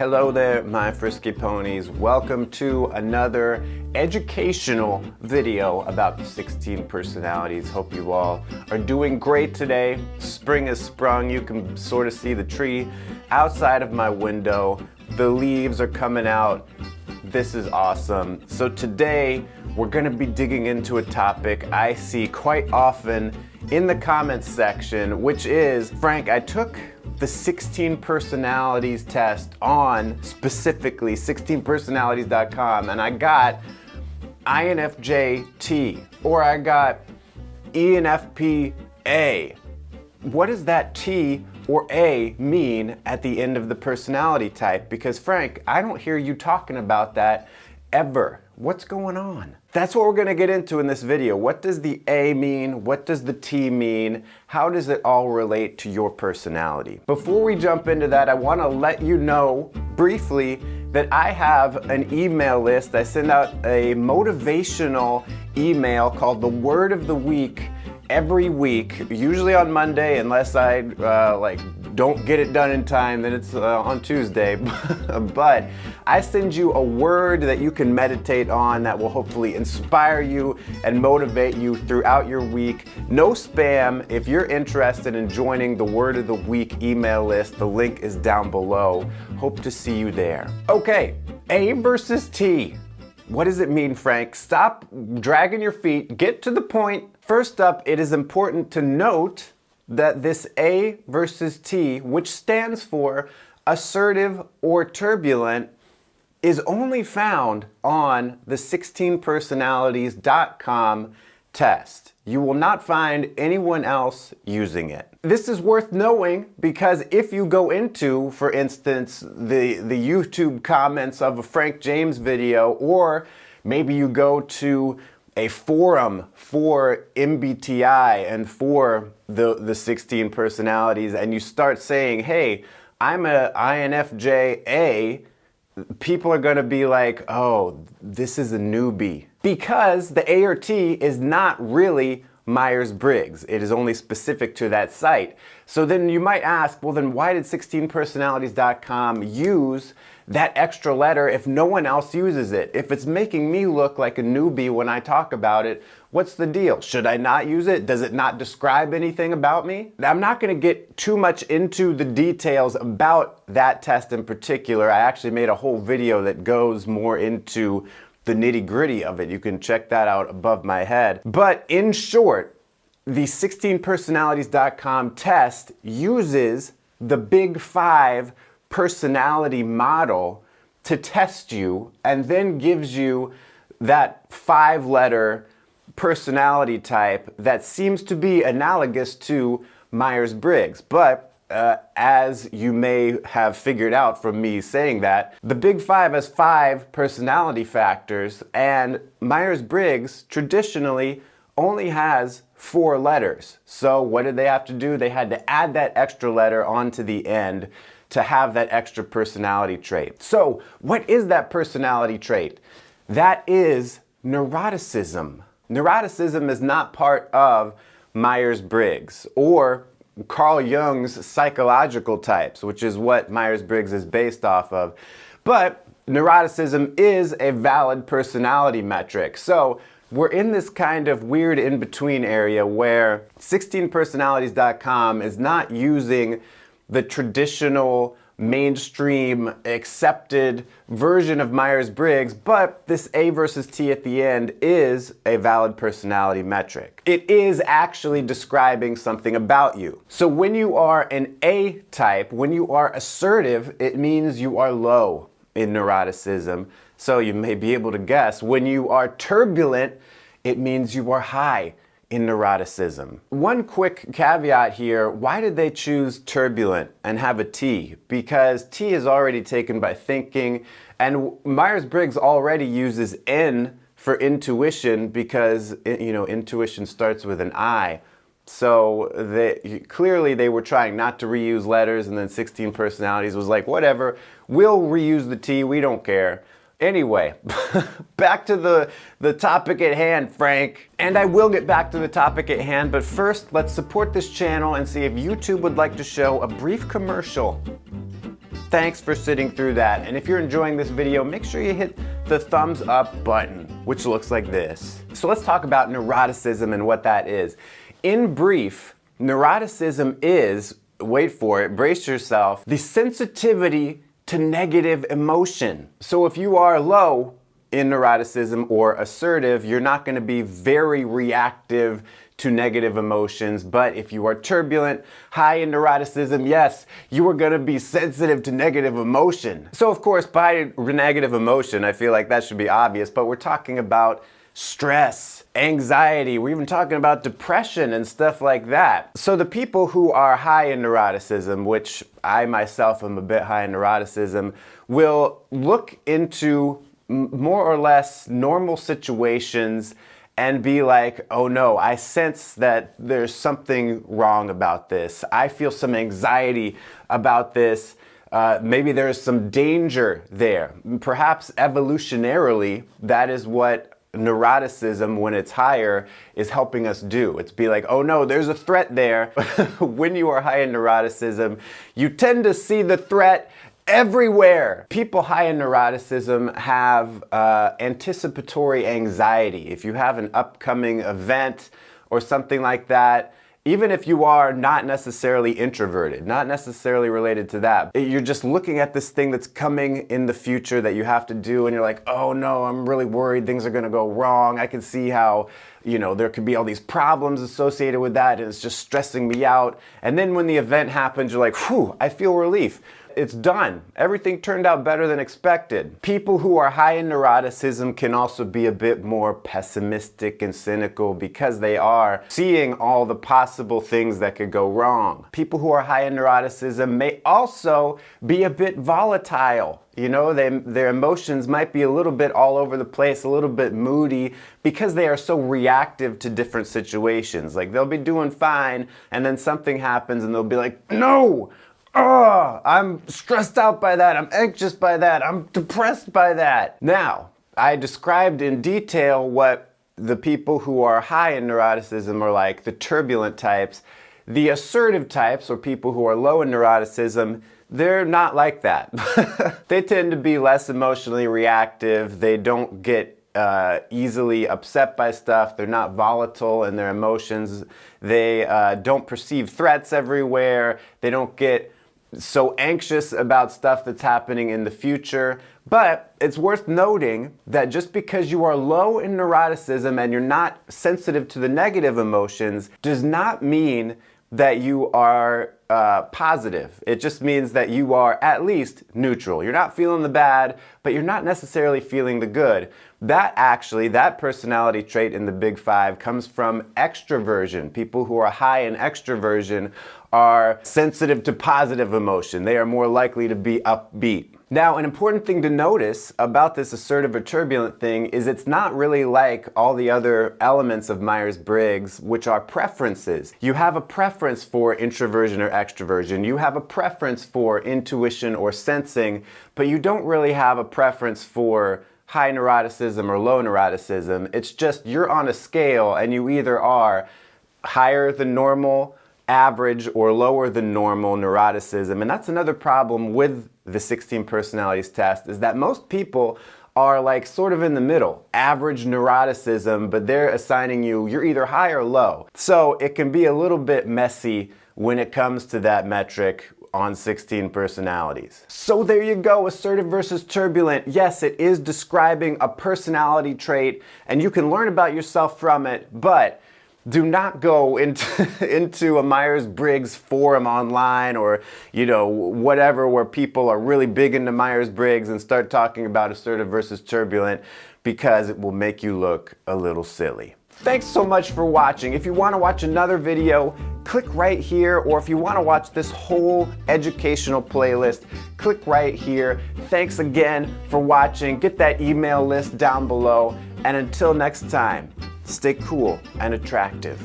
Hello there, my frisky ponies. Welcome to another educational video about the 16 personalities. Hope you all are doing great today. Spring has sprung. You can sort of see the tree outside of my window. The leaves are coming out. This is awesome. So today we're going to be digging into a topic I see quite often in the comments section, which is, Frank, I took the 16 personalities test on specifically 16personalities.com and I got infj-t or I got enfp-a. What does that T or A mean at the end of the personality type? Because Frank, I don't hear you talking about that ever. What's going on? That's what we're going to get into in this video. What does the A mean? What does the T mean? How does it all relate to your personality? Before we jump into that, I want to let you know briefly that I have an email list. I send out a motivational email called the Word of the Week every week, usually on Monday, unless I don't get it done in time, then it's on Tuesday. But I send you a word that you can meditate on that will hopefully inspire you and motivate you throughout your week. No spam. If you're interested in joining the Word of the Week email list, the link is down below. Hope to see you there. Okay, A versus T. What does it mean, Frank? Stop dragging your feet. Get to the point. First up, it is important to note that this A versus T, which stands for assertive or turbulent, is only found on the 16personalities.com test. You will not find anyone else using it. This is worth knowing because if you go into, for instance, the YouTube comments of a Frank James video, or maybe you go to a forum for MBTI and for the 16 personalities and you start saying, hey, I'm a infj-a, people are going to be like, oh, this is a newbie. Because the A or T is not really Myers-Briggs. It is only specific to that site. So then you might ask, well, then why did 16personalities.com use that extra letter if no one else uses it? If it's making me look like a newbie when I talk about it, what's the deal? Should I not use it? Does it not describe anything about me? I'm not going to get too much into the details about that test in particular. I actually made a whole video that goes more into the nitty-gritty of it. You can check that out above my head. But in short, the 16personalities.com test uses the Big Five personality model to test you and then gives you that 5-letter personality type that seems to be analogous to Myers-Briggs. But as you may have figured out from me saying that, the Big Five has 5 personality factors, and Myers-Briggs traditionally only has 4 letters. So what did they have to do? They had to add that extra letter onto the end to have that extra personality trait. So what is that personality trait? That is neuroticism. Neuroticism is not part of Myers-Briggs or Carl Jung's psychological types, which is what Myers-Briggs is based off of. But neuroticism is a valid personality metric. So we're in this kind of weird in-between area where 16personalities.com is not using the traditional mainstream accepted version of Myers-Briggs, but this A versus T at the end is a valid personality metric. It is actually describing something about you. So when you are an A type, when you are assertive, it means you are low in neuroticism. So you may be able to guess. When you are turbulent, it means you are high in neuroticism. One quick caveat here, why did they choose turbulent and have a T? Because T is already taken by thinking, and Myers-Briggs already uses N for intuition because, you know, intuition starts with an I. So clearly they were trying not to reuse letters, and then 16 personalities was like, whatever, we'll reuse the T, we don't care. Anyway, back to the topic at hand, Frank. And I will get back to the topic at hand, but first, let's support this channel and see if YouTube would like to show a brief commercial. Thanks for sitting through that. And if you're enjoying this video, make sure you hit the thumbs up button, which looks like this. So let's talk about neuroticism and what that is. In brief, neuroticism is, wait for it, brace yourself, the sensitivity to negative emotion. So if you are low in neuroticism or assertive, you're not going to be very reactive to negative emotions. But if you are turbulent, high in neuroticism, yes, you are going to be sensitive to negative emotion. So of course, by negative emotion, I feel like that should be obvious, but we're talking about stress, anxiety, we're even talking about depression and stuff like that. So the people who are high in neuroticism, which I myself am a bit high in neuroticism, will look into more or less normal situations and be like, oh no, I sense that there's something wrong about this. I feel some anxiety about this. Maybe there's some danger there. Perhaps evolutionarily, that is what neuroticism, when it's higher, is helping us do. It's be like, oh no, there's a threat there. When you are high in neuroticism, you tend to see the threat everywhere. People high in neuroticism have anticipatory anxiety. If you have an upcoming event or something like that, even if you are not necessarily introverted, not necessarily related to that, you're just looking at this thing that's coming in the future that you have to do, and you're like, oh no, I'm really worried things are gonna go wrong. I can see how, there could be all these problems associated with that, and it's just stressing me out. And then when the event happens, you're like, whew, I feel relief. It's done. Everything turned out better than expected. People who are high in neuroticism can also be a bit more pessimistic and cynical because they are seeing all the possible things that could go wrong. People who are high in neuroticism may also be a bit volatile. Their emotions might be a little bit all over the place, a little bit moody, because they are so reactive to different situations. Like they'll be doing fine, and then something happens and they'll be like, no! Oh, I'm stressed out by that, I'm anxious by that, I'm depressed by that. Now, I described in detail what the people who are high in neuroticism are like, the turbulent types. The assertive types, or people who are low in neuroticism, they're not like that. They tend to be less emotionally reactive, they don't get easily upset by stuff, they're not volatile in their emotions, they don't perceive threats everywhere, they don't get so anxious about stuff that's happening in the future. But it's worth noting that just because you are low in neuroticism and you're not sensitive to the negative emotions does not mean that you are positive. It just means that you are at least neutral. You're not feeling the bad, but you're not necessarily feeling the good. That personality trait in the Big Five comes from extroversion. People who are high in extroversion are sensitive to positive emotion. They are more likely to be upbeat. Now, an important thing to notice about this assertive or turbulent thing is it's not really like all the other elements of Myers-Briggs, which are preferences. You have a preference for introversion or extroversion. You have a preference for intuition or sensing, but you don't really have a preference for high neuroticism or low neuroticism. It's just you're on a scale and you either are higher than normal, average, or lower than normal neuroticism. And that's another problem with the 16 personalities test, is that most people are like sort of in the middle, average neuroticism, but they're assigning you're either high or low. So it can be a little bit messy when it comes to that metric on 16 personalities. So there you go, assertive versus turbulent. Yes, it is describing a personality trait, and you can learn about yourself from it, but do not go into a Myers-Briggs forum online or, whatever, where people are really big into Myers-Briggs and start talking about assertive versus turbulent, because it will make you look a little silly. Thanks so much for watching. If you want to watch another video, click right here, or if you want to watch this whole educational playlist, click right here. Thanks again for watching. Get that email list down below, and until next time, stay cool and attractive.